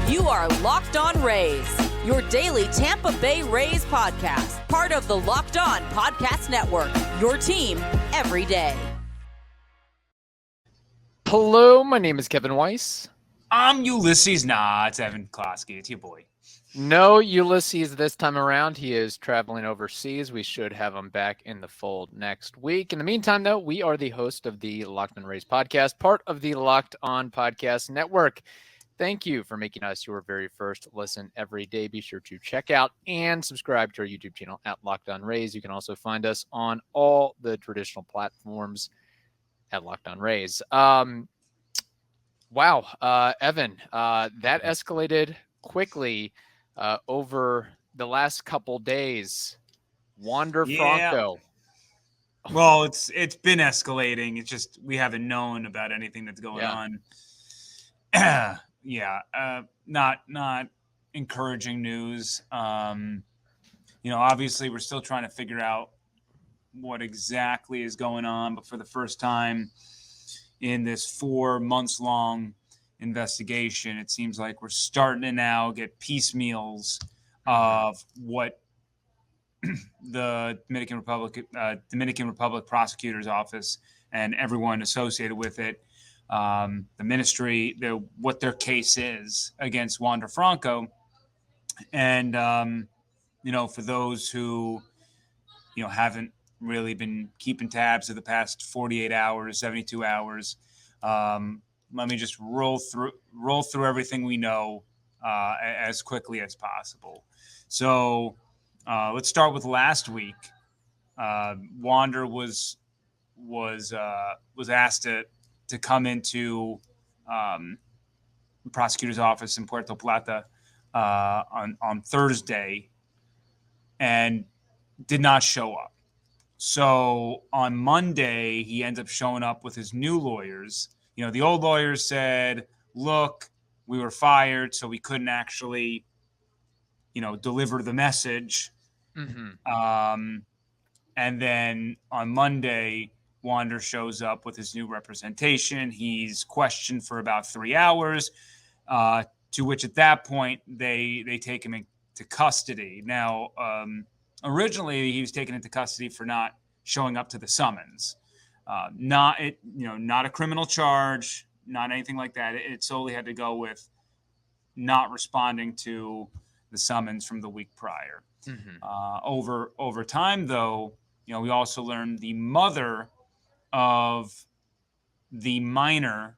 You are Locked On Rays, your daily Tampa Bay Rays podcast, part of the Locked On Podcast Network, your team every day. Hello, my name is Kevin Weiss. I'm Ulysses. Nah, it's Evan Closky. It's your boy. No Ulysses this time around. He is traveling overseas. We should have him back in the fold next week. In the meantime, though, we are the host of the Locked On Rays podcast, part of the Locked On Podcast Network. Thank you for making us your very first listen every day. Be sure to check out and subscribe to our YouTube channel at Locked On Rays. You can also find us on all the traditional platforms at Locked On Rays. Wow, Evan, that escalated quickly over the last couple days. Wander Franco. Well, it's been escalating. It's just we haven't known about anything that's going on. Not encouraging news. Obviously we're still trying to figure out what exactly is going on, but for the first time in this 4 months long investigation, it seems like we're starting to now get piecemeals of what the Dominican Republic prosecutor's office and everyone associated with it, the ministry, what their case is against Wander Franco. And, for those who, haven't really been keeping tabs of the past 48 hours, 72 hours, let me just roll through everything we know as quickly as possible. So let's start with last week. Wander was asked to come into the prosecutor's office in Puerto Plata on Thursday and did not show up. So on Monday, he ends up showing up with his new lawyers. The old lawyers said, look, we were fired, so we couldn't actually, deliver the message. Mm-hmm. And then on Monday, Wander shows up with his new representation. He's questioned for about 3 hours, to which at that point they take him into custody. Now, originally he was taken into custody for not showing up to the summons. Not a criminal charge, not anything like that. It solely had to go with not responding to the summons from the week prior. Mm-hmm. Over time, though, we also learned the mother of the minor,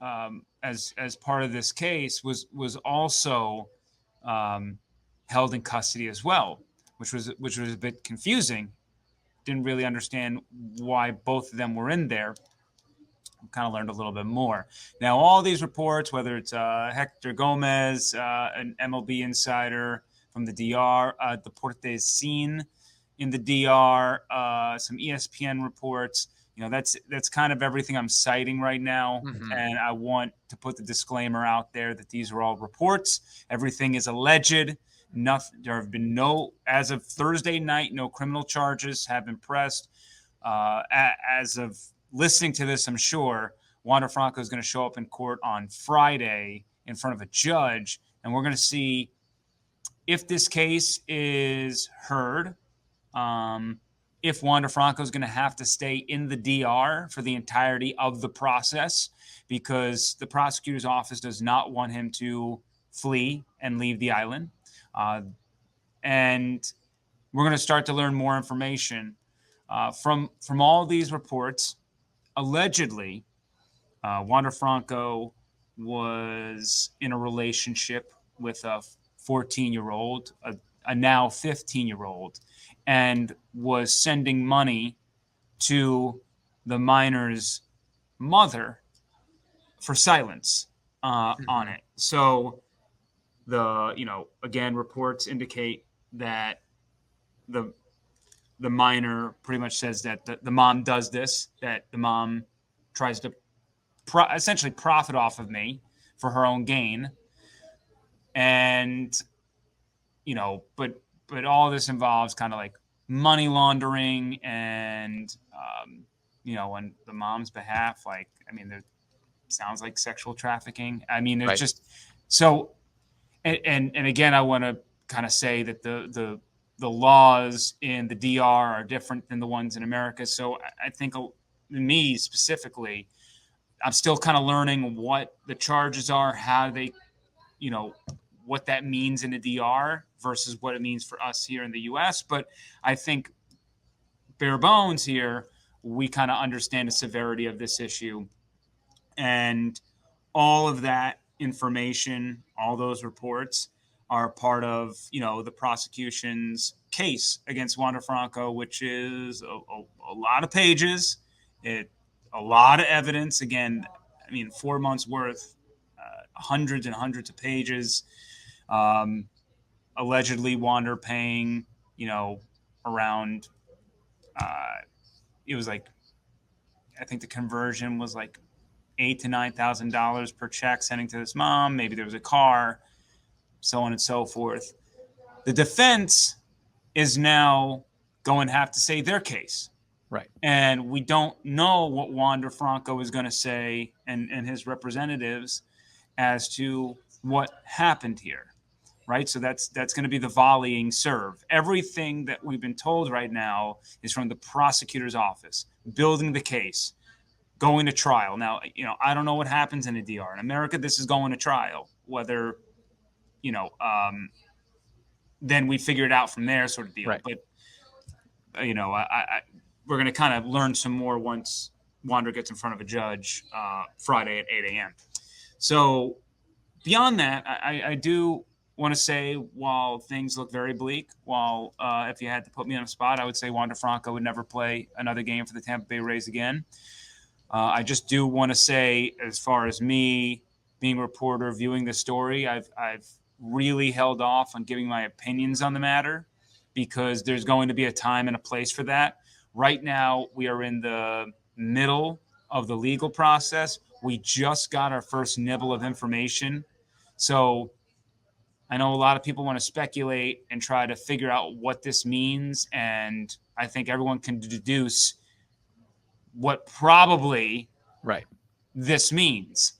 as part of this case, was also held in custody as well, which was a bit confusing. Didn't really understand why both of them were in there. Kind of learned a little bit more. Now, all these reports, whether it's Hector Gomez, an MLB insider from the DR, Deportes Scene in the DR, some ESPN reports, that's kind of everything I'm citing right now. Mm-hmm. And I want to put the disclaimer out there that these are all reports. Everything is alleged. There have been as of Thursday night, no criminal charges have been pressed. As of listening to this, I'm sure Wander Franco is going to show up in court on Friday in front of a judge, and we're going to see if this case is heard, if Wander Franco is going to have to stay in the DR for the entirety of the process, because the prosecutor's office does not want him to flee and leave the island. And we're going to start to learn more information from all these reports. Allegedly, Wander Franco was in a relationship with a 14-year-old, a now 15-year-old, and was sending money to the minor's mother for silence on it. So again, reports indicate that the minor pretty much says that the mom does this, that the mom tries to essentially profit off of me for her own gain. And, but all this involves kind of like money laundering and, on the mom's behalf, it sounds like sexual trafficking. It's just So, and again, I want to kind of say that the laws in the DR are different than the ones in America. So I think me specifically, I'm still kind of learning what the charges are, how they, what that means in the DR versus what it means for us here in the US. But I think bare bones here, we kind of understand the severity of this issue. And all of that information, all those reports are part of, the prosecution's case against Wander Franco, which is a lot of pages, a lot of evidence. Again, I mean, 4 months worth, hundreds and hundreds of pages. Allegedly, Wander paying, around, it was like, I think the conversion was like $8,000 to $9,000 per check sending to this mom. Maybe there was a car, so on and so forth. The defense is now going to have to say their case. Right. And we don't know what Wander Franco is going to say and his representatives as to what happened here. Right. So that's going to be the volleying serve. Everything that we've been told right now is from the prosecutor's office, building the case, going to trial. Now, I don't know what happens in a DR. In America, this is going to trial. Whether, then we figure it out from there, sort of deal. Right. But, we're going to kind of learn some more once Wander gets in front of a judge Friday at 8 a.m. So beyond that, I do want to say, while things look very bleak, if you had to put me on a spot, I would say Wander Franco would never play another game for the Tampa Bay Rays again. I just do want to say, as far as me being a reporter, viewing the story, I've really held off on giving my opinions on the matter because there's going to be a time and a place for that. Right now, we are in the middle of the legal process. We just got our first nibble of information. So I know a lot of people want to speculate and try to figure out what this means. And I think everyone can deduce what probably this means.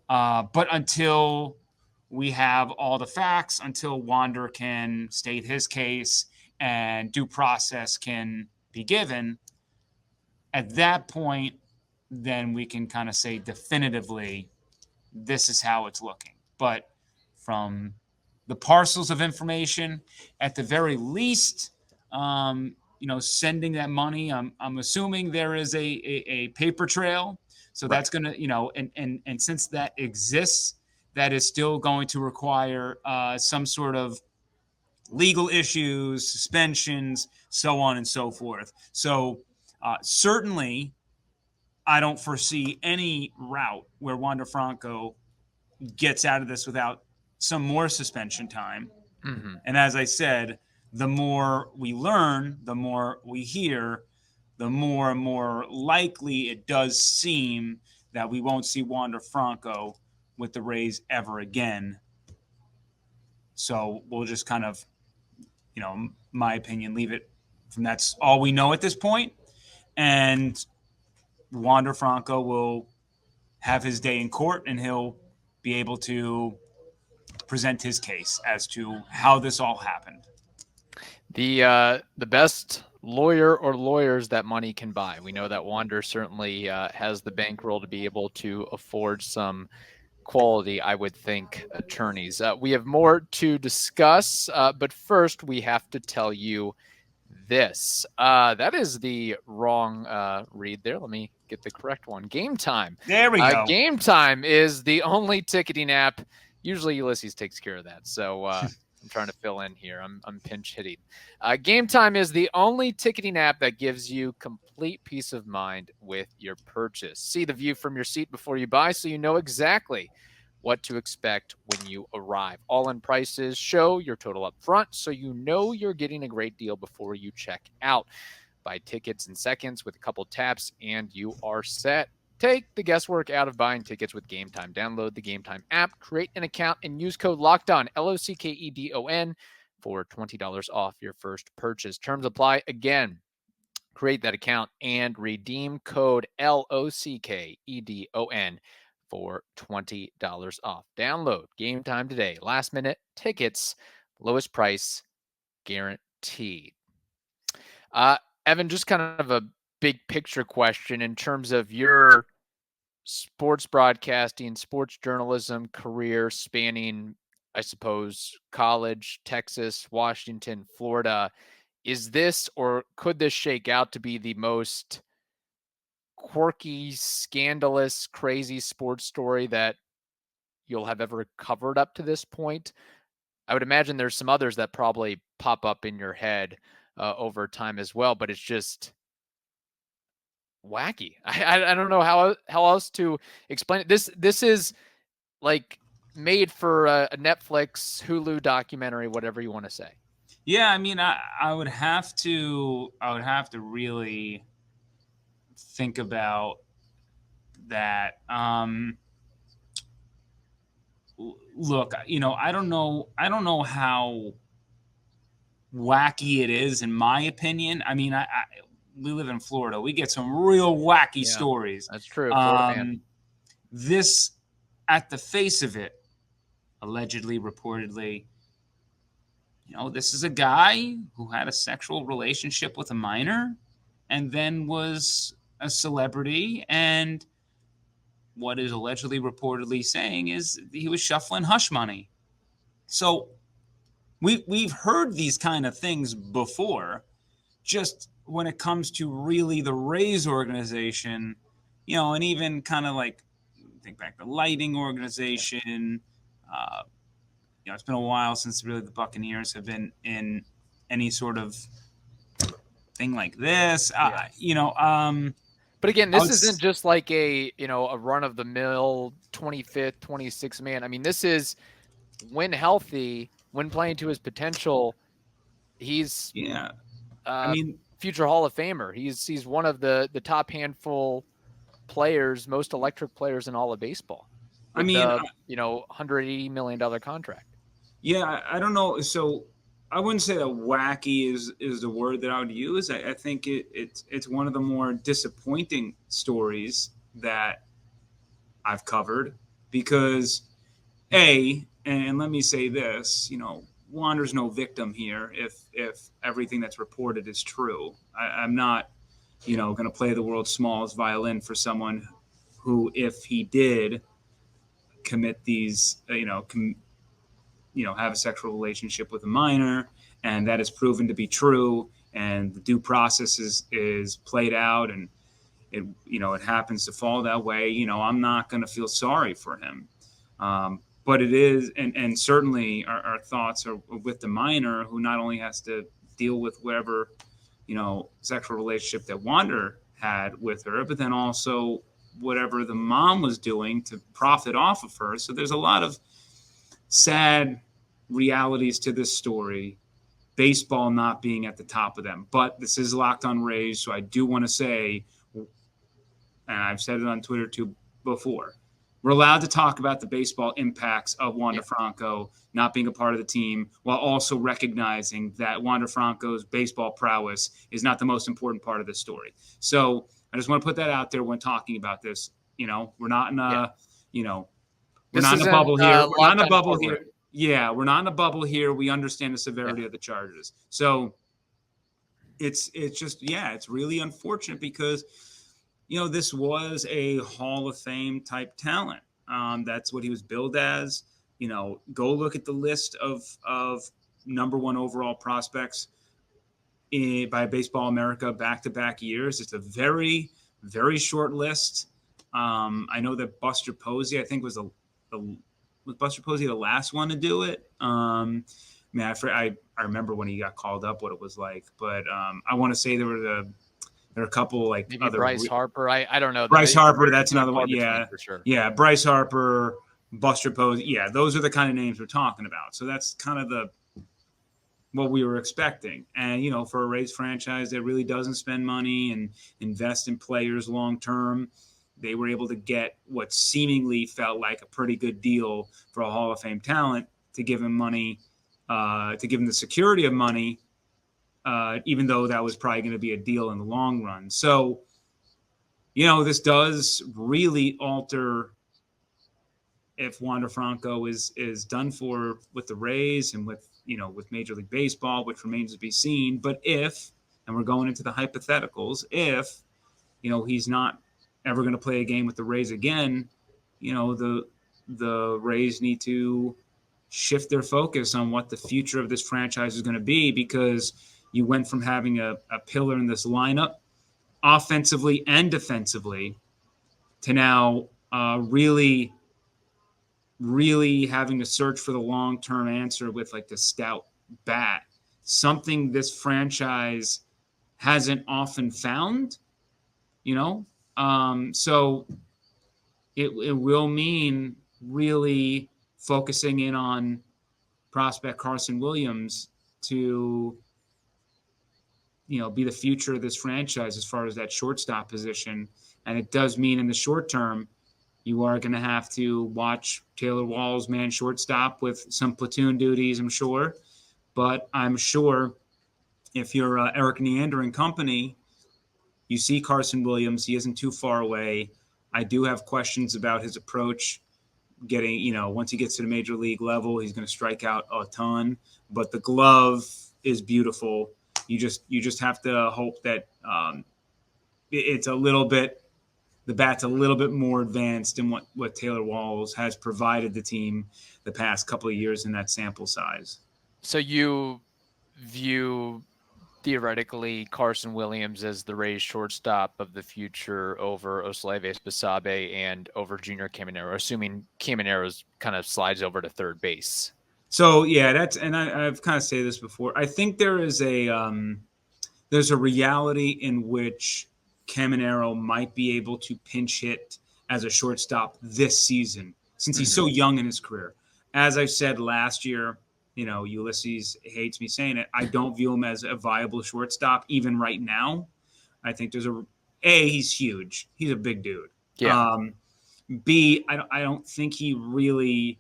But until we have all the facts, until Wander can state his case and due process can be given, at that point, then we can kind of say definitively, this is how it's looking. But from the parcels of information, at the very least, sending that money, I'm assuming there is a paper trail. So that's going to, and since that exists, that is still going to require some sort of legal issues, suspensions, so on and so forth. So certainly, I don't foresee any route where Wander Franco gets out of this without some more suspension time. Mm-hmm. And as I said, the more we learn, the more we hear, the more and more likely it does seem that we won't see Wander Franco with the Rays ever again. So we'll just kind of, my opinion, leave it from that's all we know at this point. And Wander Franco will have his day in court and he'll be able to present his case as to how this all happened. The best lawyer or lawyers that money can buy. We know that Wander certainly has the bankroll to be able to afford some quality, I would think, attorneys. We have more to discuss, but first we have to tell you this. That is the wrong read there. Let me get the correct one. Game Time. There we go. Game Time is the only ticketing app. Usually Ulysses takes care of that. So I'm trying to fill in here. I'm pinch hitting. Game Time is the only ticketing app that gives you complete peace of mind with your purchase. See the view from your seat before you buy so you know exactly what to expect when you arrive. All-in prices show your total up front so you know you're getting a great deal before you check out. Buy tickets in seconds with a couple taps and you are set. Take the guesswork out of buying tickets with Game Time. Download the Game Time app, create an account, and use code LOCKEDON, LOCKEDON, for $20 off your first purchase. Terms apply. Again, create that account and redeem code LOCKEDON for $20 off. Download Game Time today. Last minute tickets, lowest price guaranteed. Evan, just kind of a big picture question in terms of your sports broadcasting, sports journalism career spanning, I suppose, college, Texas, Washington, Florida. Is this, or could this shake out to be the most quirky, scandalous, crazy sports story that you'll have ever covered up to this point? I would imagine there's some others that probably pop up in your head over time as well, but it's just wacky. I don't know how else to explain it. This is like made for a Netflix, Hulu documentary, whatever you want to say. Yeah, I mean, I would have to really think about that. Look, I don't know how wacky it is, in my opinion. I mean, we live in Florida. We get some real wacky stories. That's true. Florida man. This, at the face of it, allegedly, reportedly, this is a guy who had a sexual relationship with a minor and then was a celebrity. And what is allegedly reportedly saying is he was shuffling hush money. So we've heard these kind of things before. Just when it comes to really the Rays organization, and even kind of like think back to the lighting organization. It's been a while since really the Buccaneers have been in any sort of thing like this. But again, this isn't just like a run of the mill 25th, 26th man. I mean, this is when healthy, when playing to his potential. He's future Hall of Famer. He's one of the top handful players, most electric players in all of baseball. With $180 million contract. Yeah, I don't know. So I wouldn't say that wacky is the word that I would use. I think it's one of the more disappointing stories that I've covered because and let me say this, Wander's no victim here if everything that's reported is true. I'm not, going to play the world's smallest violin for someone who, if he did commit these, have a sexual relationship with a minor, and that is proven to be true, and the due process is played out, and it happens to fall that way. I'm not going to feel sorry for him. But it is, and certainly our thoughts are with the minor, who not only has to deal with whatever, sexual relationship that Wander had with her, but then also whatever the mom was doing to profit off of her. So there's a lot of sad realities to this story, baseball not being at the top of them. But this is Locked On Rays, so I do want to say, and I've said it on Twitter too before, we're allowed to talk about the baseball impacts of Wander Franco not being a part of the team, while also recognizing that Wander Franco's baseball prowess is not the most important part of the story. So I just want to put that out there when talking about this. We're not in a, we're not in a bubble here. We're not in a bubble here. Yeah, we're not in a bubble here. We understand the severity of the charges. So it's just, it's really unfortunate because, this was a Hall of Fame type talent. That's what he was billed as. Go look at the list of number one overall prospects by Baseball America back-to-back years. It's a very, very short list. I know that Buster Posey, I think, was Buster Posey the last one to do it. I remember when he got called up what it was like, but I want to say there were a couple like maybe other Bryce Harper. I don't know. Bryce Harper, that's another one. Yeah, for sure. Yeah, Bryce Harper, Buster Posey. Yeah, those are the kind of names we're talking about. So that's kind of what we were expecting. And for a Rays franchise that really doesn't spend money and invest in players long term, they were able to get what seemingly felt like a pretty good deal for a Hall of Fame talent to give him money, to give him the security of money, even though that was probably going to be a deal in the long run. So, this does really alter if Wander Franco is done for with the Rays and with Major League Baseball, which remains to be seen. But if, and we're going into the hypotheticals, if he's not ever going to play a game with the Rays again, the Rays need to shift their focus on what the future of this franchise is going to be, because you went from having a pillar in this lineup offensively and defensively to now really having to search for the long-term answer with like the stout bat, something this franchise hasn't often found, so it will mean really focusing in on prospect Carson Williams to, be the future of this franchise as far as that shortstop position. And it does mean in the short term, you are going to have to watch Taylor Walls man shortstop with some platoon duties, I'm sure. But I'm sure if you're Eric Neander and company, you see Carson Williams, he isn't too far away. I do have questions about his approach getting, once he gets to the major league level, he's going to strike out a ton, but the glove is beautiful. You just have to hope that it's a little bit, the bat's a little bit more advanced than what Taylor Walls has provided the team the past couple of years in that sample size. So you view theoretically Carson Williams as the Rays shortstop of the future over Osleives Basabe and over Junior Caminero, assuming Caminero's kind of slides over to third base. So yeah, I've kind of said this before. I think there's a reality in which Caminero might be able to pinch hit as a shortstop this season, since he's so young in his career. As I said last year, Ulysses hates me saying it, I don't view him as a viable shortstop even right now. I think there's he's huge. He's a big dude. Yeah. B, I don't think he really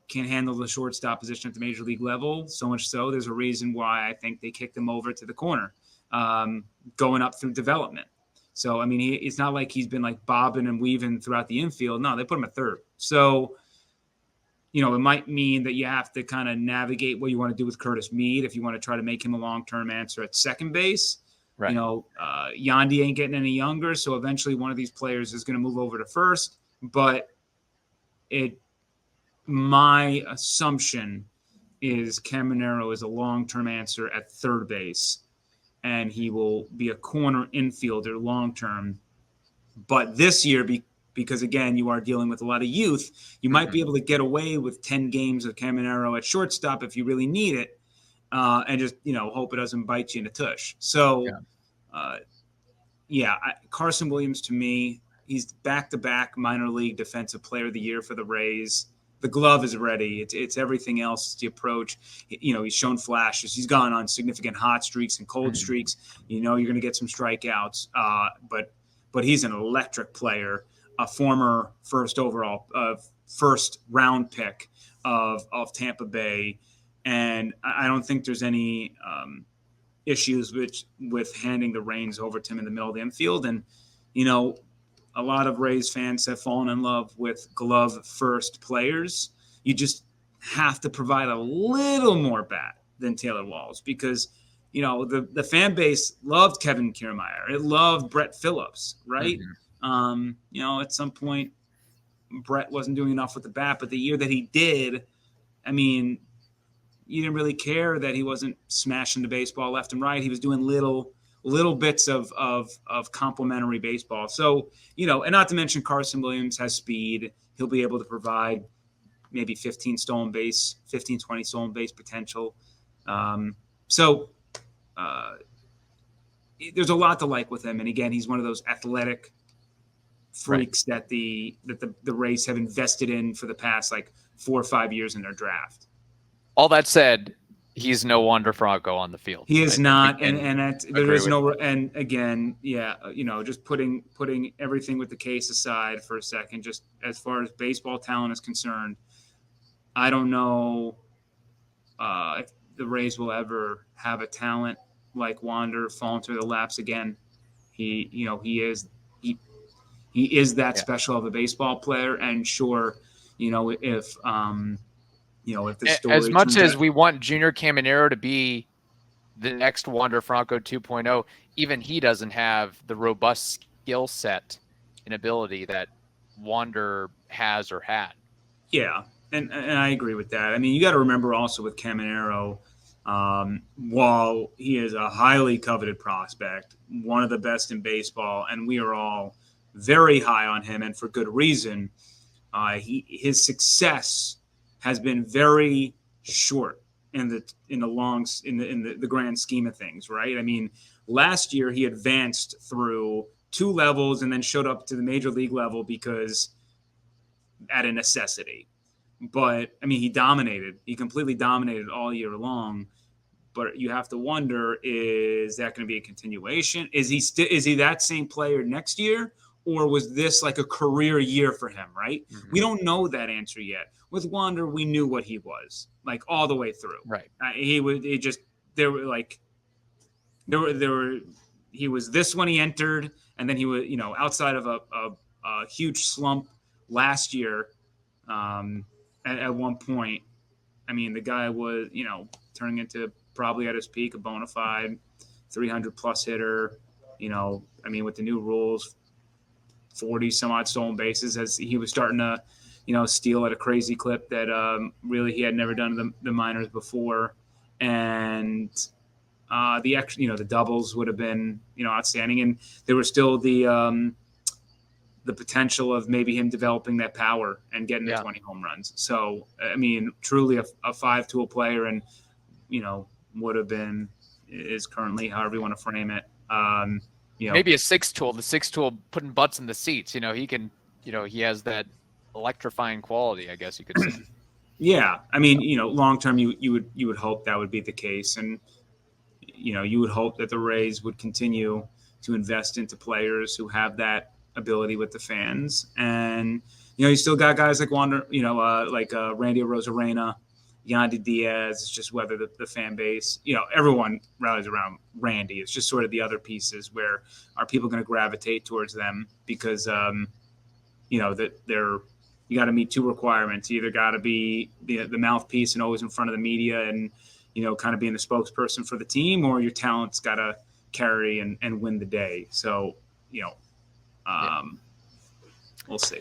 can handle the shortstop position at the major league level. So much so, there's a reason why I think they kicked him over to the corner, going up through development. So, I mean, it's not like he's been like bobbing and weaving throughout the infield. No, they put him at third. So, it might mean that you have to kind of navigate what you want to do with Curtis Mead if you want to try to make him a long-term answer at second base. Right. Yandy ain't getting any younger, so eventually one of these players is going to move over to first. But my assumption is Caminero is a long-term answer at third base, and he will be a corner infielder long-term. But this year, because, again, you are dealing with a lot of youth, you might be able to get away with 10 games of Caminero at shortstop if you really need it, and just, hope it doesn't bite you in the tush. So, Carson Williams, to me, he's back-to-back minor league defensive player of the year for the Rays. The glove is ready. It's everything else. It's the approach. He's shown flashes. He's gone on significant hot streaks and cold streaks. You're going to get some strikeouts, but he's an electric player. A former first round pick of Tampa Bay. And I don't think there's any issues with handing the reins over to him in the middle of the infield. And, a lot of Rays fans have fallen in love with glove first players. You just have to provide a little more bat than Taylor Walls, because, the fan base loved Kevin Kiermaier. It loved Brett Phillips, right? At some point, Brett wasn't doing enough with the bat, but the year that he did, I mean, you didn't really care that he wasn't smashing the baseball left and right. He was doing little bits of complimentary baseball. So, and not to mention Carson Williams has speed. He'll be able to provide maybe 20 stolen base potential. There's a lot to like with him. And again, he's one of those athletic freaks that the Rays have invested in for the past 4 or 5 years in their draft. All that said, he's no Wander Franco on the field. He is not, there is no. And again, just putting everything with the case aside for a second, just as far as baseball talent is concerned, I don't know if the Rays will ever have a talent like Wander fall into the laps again. He is that special of a baseball player, and sure, if the story as much turns as out, we want Junior Caminero to be the next Wander Franco 2.0, even he doesn't have the robust skill set and ability that Wander has or had. yeah, and I agree with that. I mean, you got to remember also with Caminero, while he is a highly coveted prospect, one of the best in baseball, and we are all very high on him, and for good reason. His success has been very short in the grand scheme of things, right? I mean, last year he advanced through 2 levels and then showed up to the major league level because at a necessity. But I mean, he dominated. He completely dominated all year long. But you have to wonder: is that going to be a continuation? Is he that same player next year, or was this like a career year for him? Right? Mm-hmm. We don't know that answer yet. With Wander, we knew what he was like all the way through. Right. He was this when he entered, and then he was outside of a huge slump last year. At one point, I mean, the guy was turning into probably at his peak a bona fide 300 plus hitter. I mean, with the new rules, 40 some odd stolen bases, as he was starting to steal at a crazy clip that really he had never done in the minors before. And the doubles would have been outstanding, and there was still the potential of maybe him developing that power and getting to 20 home runs. So, I mean, truly a 5-tool player, and, would have been, is currently, however you want to frame it. Maybe a 6-tool, the 6-tool putting butts in the seats. He can, he has that electrifying quality, I guess you could say. Yeah. I mean, long term, you would hope that would be the case. And, you would hope that the Rays would continue to invest into players who have that ability with the fans. And you still got guys like Wander, Randy Arozarena, Yandy Diaz. It's just whether the fan base, everyone rallies around Randy. It's just sort of the other pieces where are people going to gravitate towards them because that you got to meet 2 requirements. You either got to be the mouthpiece and always in front of the media and kind of being the spokesperson for the team, or your talent's got to carry and win the day. So we'll see.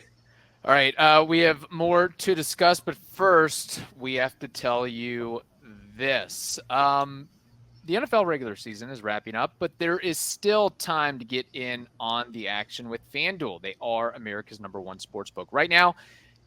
All right. We have more to discuss, but first we have to tell you this. The NFL regular season is wrapping up, but there is still time to get in on the action with FanDuel. They are America's #1 sportsbook. Right now,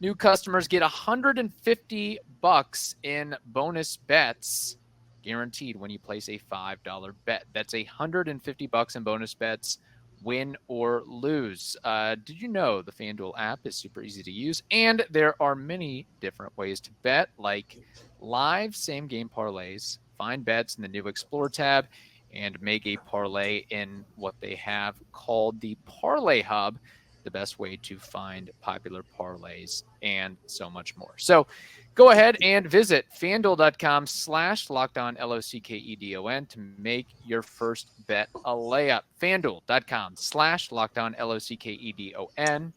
new customers get $150 in bonus bets guaranteed when you place a $5 bet. That's $150 in bonus bets, win or lose. Did you know the FanDuel app is super easy to use, and there are many different ways to bet, like live same-game parlays, find bets in the new Explore tab, and make a parlay in what they have called the Parlay Hub, the best way to find popular parlays, and so much more. So go ahead and visit FanDuel.com/LockedOn, LOCKEDON, to make your first bet a layup. FanDuel.com/LockedOn, LOCKEDON,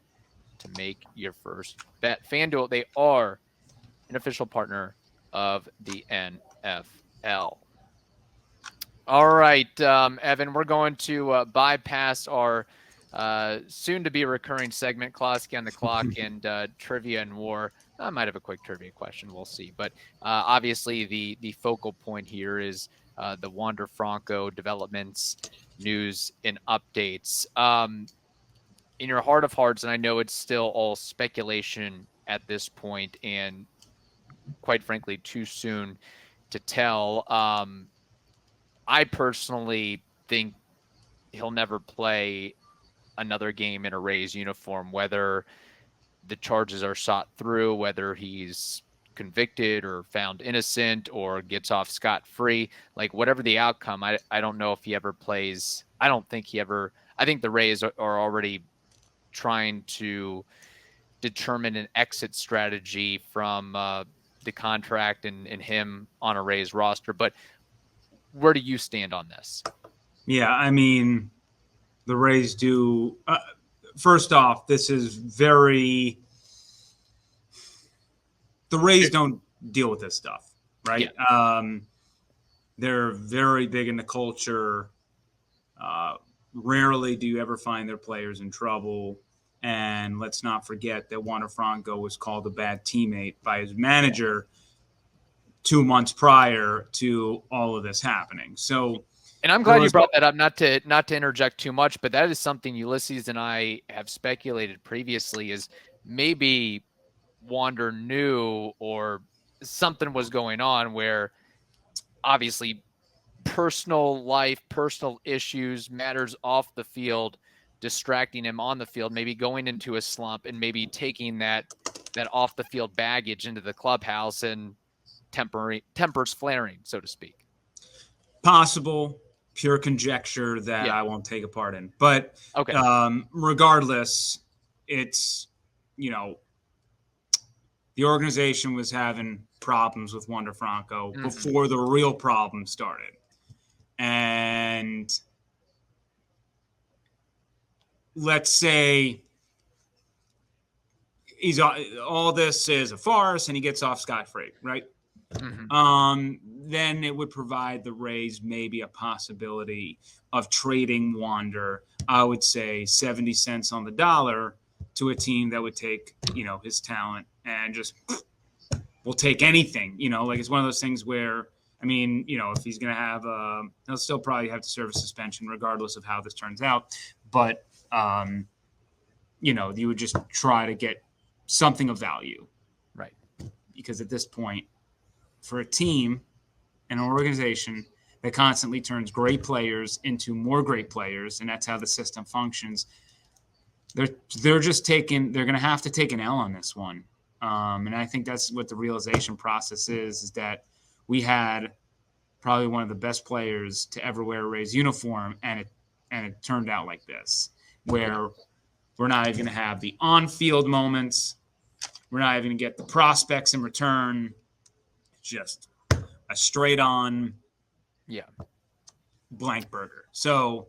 to make your first bet. FanDuel, they are an official partner of the NFL. All right, Evan, we're going to bypass our soon-to-be recurring segment, Closky on the clock, and trivia and war. I might have a quick trivia question. We'll see. But obviously, the focal point here is the Wander Franco developments, news, and updates. In your heart of hearts, and I know it's still all speculation at this point, and quite frankly, too soon to tell. I personally think he'll never play another game in a Rays uniform, whether the charges are shot through, whether he's convicted or found innocent or gets off scot-free, like whatever the outcome, I don't know if he ever plays. I think the Rays are already trying to determine an exit strategy from the contract and him on a Rays roster. But where do you stand on this? Yeah, I mean, the Rays do. First off, this is very the Rays don't deal with this stuff, right? Yeah. They're very big in the culture. Rarely do you ever find their players in trouble. And let's not forget that Wander Franco was called a bad teammate by his manager 2 months prior to all of this happening. So, and I'm glad you brought that up, not to interject too much, but that is something Ulysses and I have speculated previously, is maybe Wander knew or something was going on where obviously personal life, personal issues, matters off the field, distracting him on the field, maybe going into a slump and maybe taking that off the field baggage into the clubhouse and tempers flaring, so to speak. Possible, pure conjecture that I won't take a part in. But okay. Regardless, it's, the organization was having problems with Wander Franco before the real problem started. And let's say all this is a farce and he gets off scot-free, right? Then it would provide the Rays maybe a possibility of trading Wander, I would say 70 cents on the dollar, to a team that would take, his talent and just will take anything, like it's one of those things where, if he's going to have, he'll still probably have to serve a suspension regardless of how this turns out. But, you would just try to get something of value. Right. Because at this point, for a team and an organization that constantly turns great players into more great players, and that's how the system functions, they're just they're going to have to take an L on this one. And I think that's what the realization process is that we had probably one of the best players to ever wear a Rays uniform, and it turned out like this, where we're not even going to have the on-field moments. We're not even going to get the prospects in return. Just a straight-on blank burger. So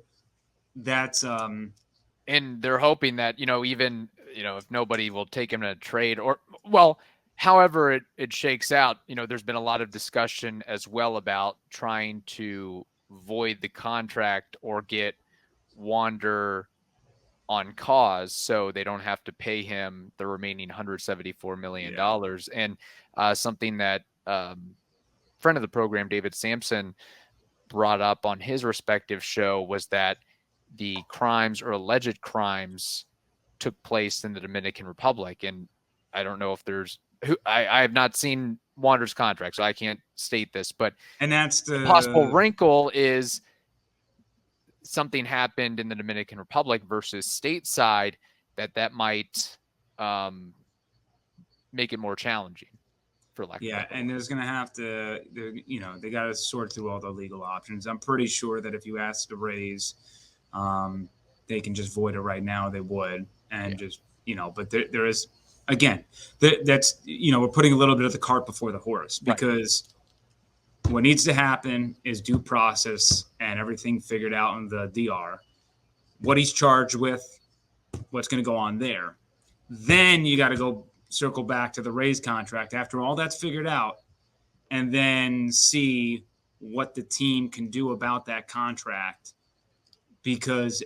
that's and they're hoping that, even, if nobody will take him in a trade however it shakes out, there's been a lot of discussion as well about trying to void the contract or get Wander on cause so they don't have to pay him the remaining $174 million. And something that friend of the program, David Sampson, brought up on his respective show was that the crimes or alleged crimes took place in the Dominican Republic. And I don't know if I have not seen Wander's contract, so I can't state this, but and that's the possible wrinkle is something happened in the Dominican Republic versus stateside that might make it more challenging. And there's going to have to, they got to sort through all the legal options. I'm pretty sure that if you ask the Rays, they can just void it right now. They would, and just, but there is, again, that's, we're putting a little bit of the cart before the horse, because what needs to happen is due process and everything figured out in the DR, what he's charged with, what's going to go on there. Then you got to go circle back to the Rays contract after all that's figured out, and then see what the team can do about that contract. Because,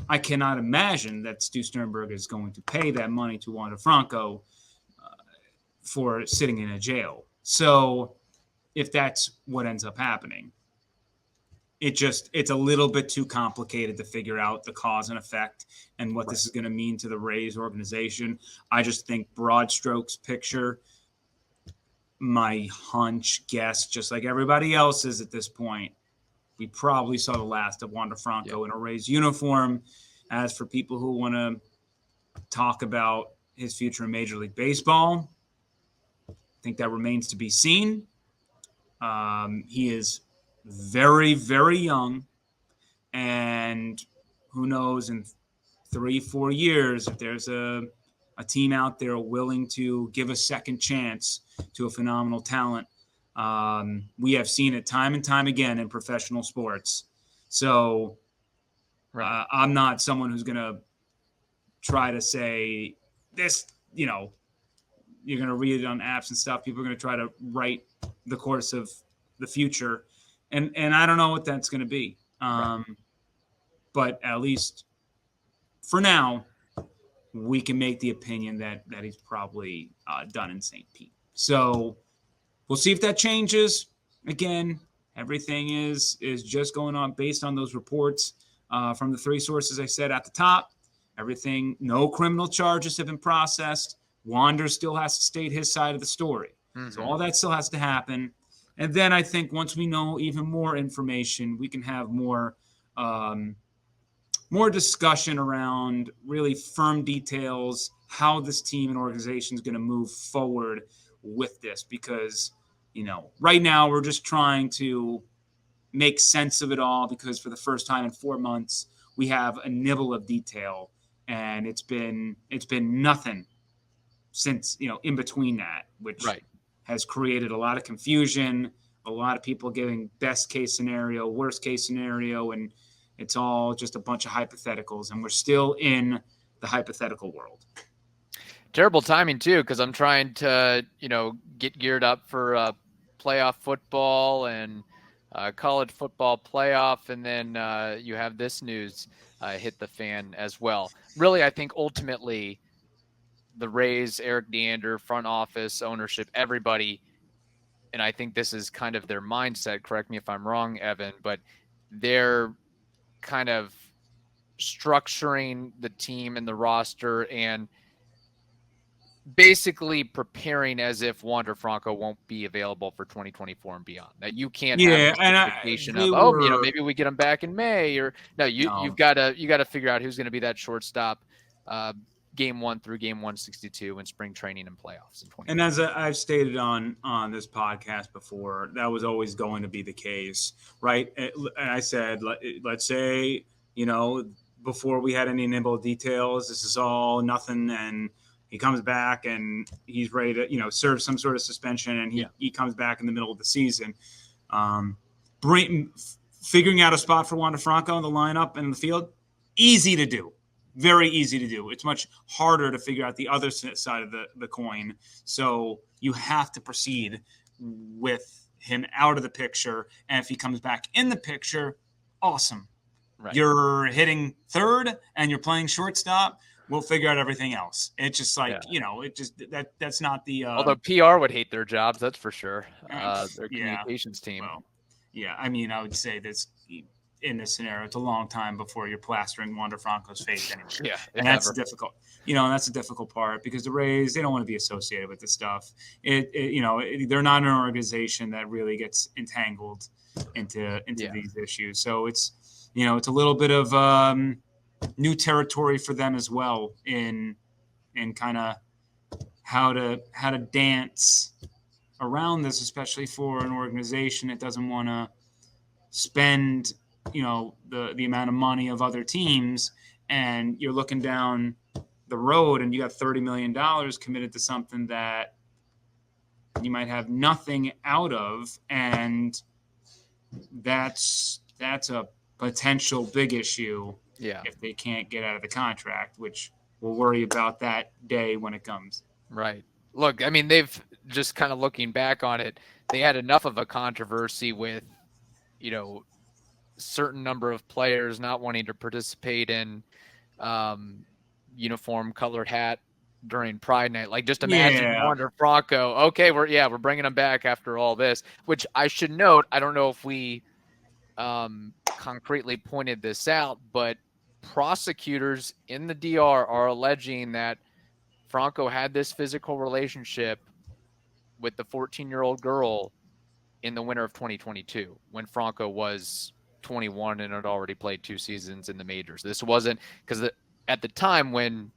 I cannot imagine that Stu Sternberg is going to pay that money to Wander Franco for sitting in a jail. So if that's what ends up happening, it's a little bit too complicated to figure out the cause and effect and what this is going to mean to the Rays organization. I just think broad strokes picture, my hunch, guess, just like everybody else's at this point, we probably saw the last of Wander Franco in a Rays uniform. As for people who want to talk about his future in Major League Baseball, I think that remains to be seen. He is very, very young, and who knows, in 3-4 years, if there's a team out there willing to give a second chance to a phenomenal talent. We have seen it time and time again in professional sports. So I'm not someone who's going to try to say this, you're going to read it on apps and stuff. People are going to try to write the course of the future. And I don't know what that's going to be. But at least for now, we can make the opinion that he's probably done in St. Pete. So we'll see if that changes. Again, everything is just going on based on those reports from the 3 sources I said at the top. Everything, no criminal charges have been processed. Wander still has to state his side of the story. So all that still has to happen. And then I think once we know even more information, we can have more discussion around really firm details, how this team and organization is going to move forward with this. Because, right now we're just trying to make sense of it all, because for the first time in 4 months, we have a nibble of detail, and it's been nothing since, in between that, which has created a lot of confusion, a lot of people giving best case scenario, worst case scenario, and it's all just a bunch of hypotheticals, and we're still in the hypothetical world. Terrible timing too, because I'm trying to, get geared up for playoff football and college football playoff, and then you have this news hit the fan as well. Really, I think ultimately the Rays, Eric Deander, front office, ownership, everybody, and I think this is kind of their mindset. Correct me if I'm wrong, Evan, but they're kind of structuring the team and the roster and basically preparing as if Wander Franco won't be available for 2024 and beyond. That you can't have an expectation of maybe we get him back in May, or you've got to figure out who's going to be that shortstop game 1 through game 162 in spring training and playoffs in 2020. And as I've stated on this podcast before, that was always going to be the case, right? And I said, let's say, before we had any nibble details, this is all nothing, and he comes back and he's ready to, serve some sort of suspension, and he comes back in the middle of the season. Figuring out a spot for Wander Franco in the lineup and in the field, easy to do. Very easy to do. It's much harder to figure out the other side of the coin. So you have to proceed with him out of the picture. And if he comes back in the picture, awesome. Right. You're hitting third and you're playing shortstop. We'll figure out everything else. It's just like, that's not the. Although PR would hate their jobs, that's for sure. Their communications team. Well, I would say this. In this scenario, it's a long time before you're plastering Wander Franco's face anywhere. And that's difficult. That's a difficult part, because the Rays, they don't want to be associated with this stuff. They're not an organization that really gets entangled into these issues. So it's a little bit of new territory for them as well in kind of how to dance around this, especially for an organization that doesn't want to spend the amount of money of other teams, and you're looking down the road and you got $30 million committed to something that you might have nothing out of, and that's a potential big issue if they can't get out of the contract, which we'll worry about that day when it comes. Right. Look, I mean, they've just kind of looking back on it, they had enough of a controversy with, certain number of players not wanting to participate in uniform colored hat during Pride Night. Like, just imagine Wander Franco. Okay, we're bringing him back after all this, which I should note, I don't know if we concretely pointed this out, but prosecutors in the DR are alleging that Franco had this physical relationship with the 14-year-old girl in the winter of 2022 when Franco was 21 and had already played 2 seasons in the majors. This wasn't because at the time when,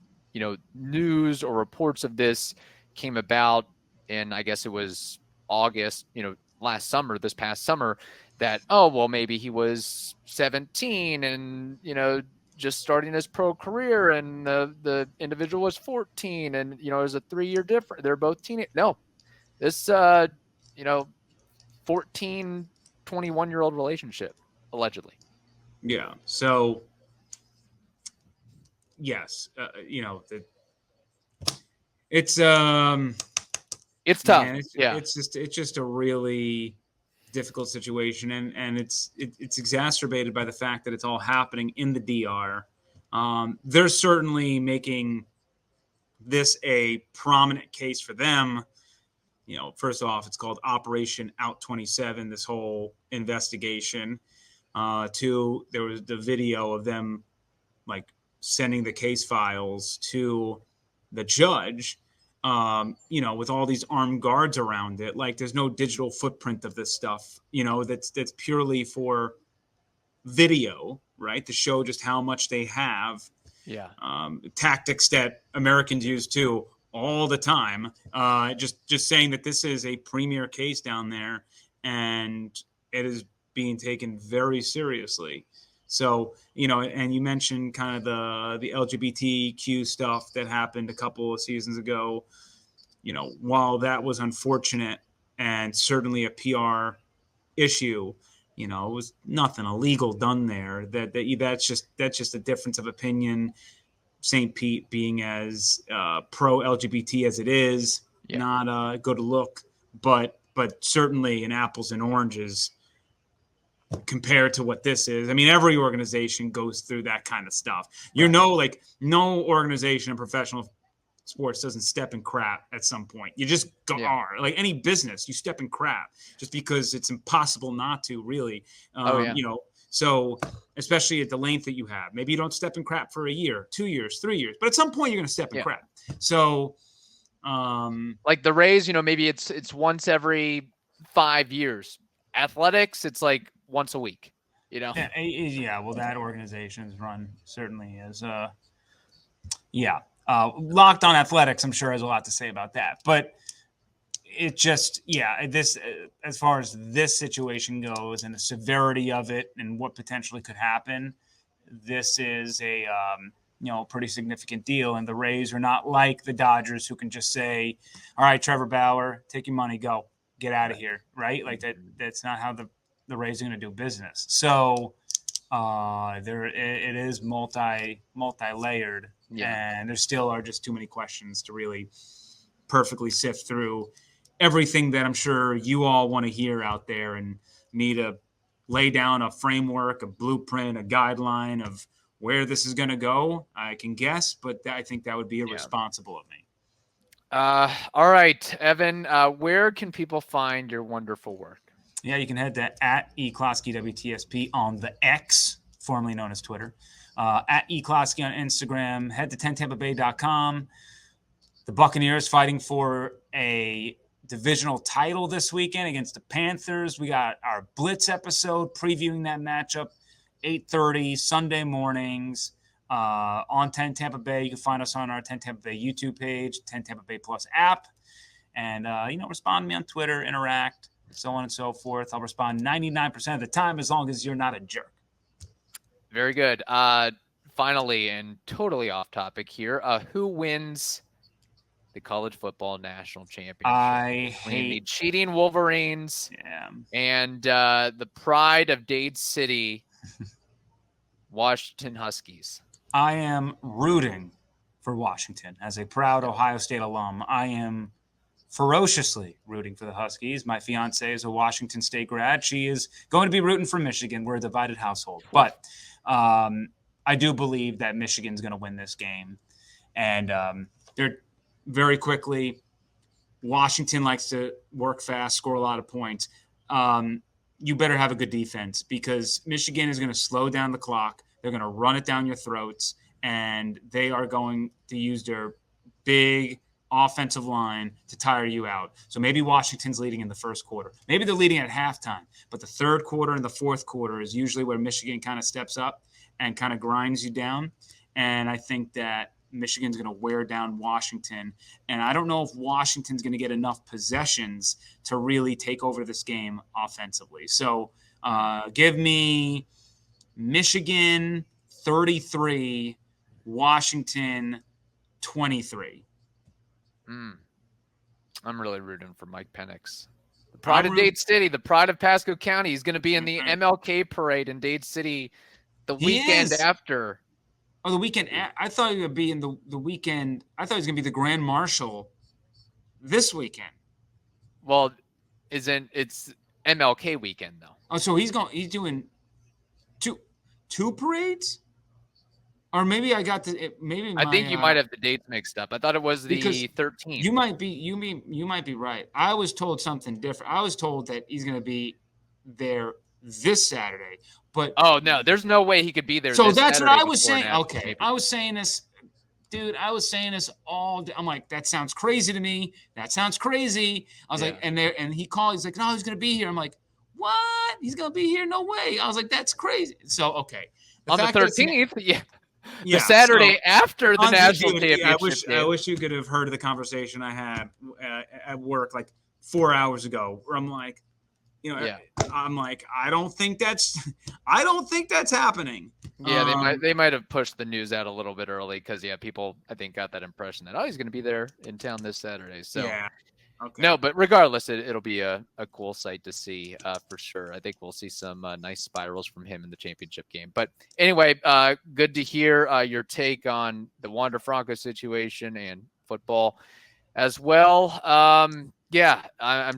news or reports of this came about, and I guess it was August, this past summer, that, maybe he was 17 and, just starting his pro career, and the individual was 14, and, there's a 3-year difference. They're both teenage. No, this, 14, 21-year-old relationship. Allegedly. Yeah. So, yes, it's It's tough. Man, it's just a really difficult situation, and it's exacerbated by the fact that it's all happening in the DR. They're certainly making this a prominent case for them. First off, it's called Operation Out 27, this whole investigation. Two, there was the video of them like sending the case files to the judge, with all these armed guards around it. Like there's no digital footprint of this stuff, that's purely for video, right? To show just how much they have. Yeah. Tactics that Americans use too all the time. Just saying that this is a premier case down there and it is being taken very seriously. So, and you mentioned kind of the LGBTQ stuff that happened a couple of seasons ago. While that was unfortunate and certainly a PR issue, it was nothing illegal done there. That's just a difference of opinion. St. Pete being as pro LGBT as it is, not a good look, but certainly an apples and oranges compared to what this is. I mean, every organization goes through that kind of stuff. Like no organization in professional sports doesn't step in crap at some point. You just are. Like any business, you step in crap just because it's impossible not to, really. So especially at the length that you have, maybe you don't step in crap for a year, 2 years, 3 years, but at some point you're going to step in crap. So, like the Rays, maybe it's once every 5 years. Athletics, it's like once a week, Yeah. Well, that organization's run certainly is. Locked on Athletics, I'm sure has a lot to say about that, but it just, this, as far as this situation goes and the severity of it and what potentially could happen, this is a, pretty significant deal. And the Rays are not like the Dodgers, who can just say, all right, Trevor Bauer, take your money, go, get out of here. Right. Like that's not how the Rays are going to do business. So it is multi-layered, and there still are just too many questions to really perfectly sift through everything that I'm sure you all want to hear out there, and me to lay down a framework, a blueprint, a guideline of where this is going to go. I can guess, but I think that would be irresponsible of me. All right, Evan, where can people find your wonderful work? Yeah, you can head to @eClosky WTSP on the X, formerly known as Twitter, @eClosky on Instagram. Head to 10tampabay.com. The Buccaneers fighting for a divisional title this weekend against the Panthers. We got our Blitz episode previewing that matchup, 8:30 Sunday mornings on 10 Tampa Bay. You can find us on our 10 Tampa Bay YouTube page, 10 Tampa Bay Plus app, and respond to me on Twitter, interact, so on and so forth. I'll respond 99% of the time, as long as you're not a jerk. Very good. Finally, and totally off topic here, who wins the college football national championship? I hate the cheating Wolverines and the pride of Dade City, Washington Huskies. I am rooting for Washington. As a proud Ohio State alum, I am ferociously rooting for the Huskies. My fiance is a Washington State grad. She is going to be rooting for Michigan. We're a divided household. But I do believe that Michigan's going to win this game. And they're very quickly, Washington likes to work fast, score a lot of points. You better have a good defense, because Michigan is going to slow down the clock. They're going to run it down your throats, and they are going to use their big offensive line to tire you out. So maybe Washington's leading in the first quarter. Maybe they're leading at halftime, but the third quarter and the fourth quarter is usually where Michigan kind of steps up and kind of grinds you down. And I think that Michigan's going to wear down Washington. And I don't know if Washington's going to get enough possessions to really take over this game offensively. So give me Michigan 33, Washington 23. I'm really rooting for Mike Penix. The pride of Dade City, the pride of Pasco County. He's going to be in the MLK parade in Dade City the weekend after. Oh, the weekend. I thought he would be in the weekend. I thought he was going to be the Grand Marshal this weekend. Well, it's MLK weekend though. Oh, so he's doing two parades? Or maybe I got maybe I think you might have the dates mixed up. I thought it was the 13th. You might be right. I was told something different. I was told that he's going to be there this Saturday. But oh no, there's no way he could be there. So that's Saturday what I was saying. Okay, I was saying this, dude. I was saying this all day. I'm like, that sounds crazy to me. That sounds crazy. I was like, and he called. He's like, no, he's going to be here. I'm like, what? He's going to be here? No way. I was like, that's crazy. So okay, on the 13th, yeah, the Saturday after the national championship. I wish you could have heard the conversation I had at work like 4 hours ago, where I'm like, I'm like, I don't think that's happening. Yeah, they might have pushed the news out a little bit early because people I think got that impression that he's going to be there in town this Saturday. So yeah. Okay. No, but regardless, it'll be a cool sight to see for sure. I think we'll see some nice spirals from him in the championship game. But anyway, good to hear your take on the Wander Franco situation and football as well. I'm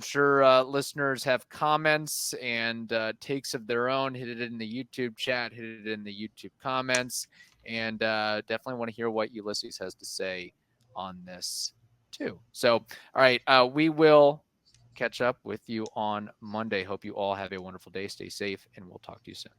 sure listeners have comments and takes of their own. Hit it in the YouTube chat, hit it in the YouTube comments, and definitely want to hear what Ulysses has to say on this too. So, all right, we will catch up with you on Monday. Hope you all have a wonderful day. Stay safe, and we'll talk to you soon.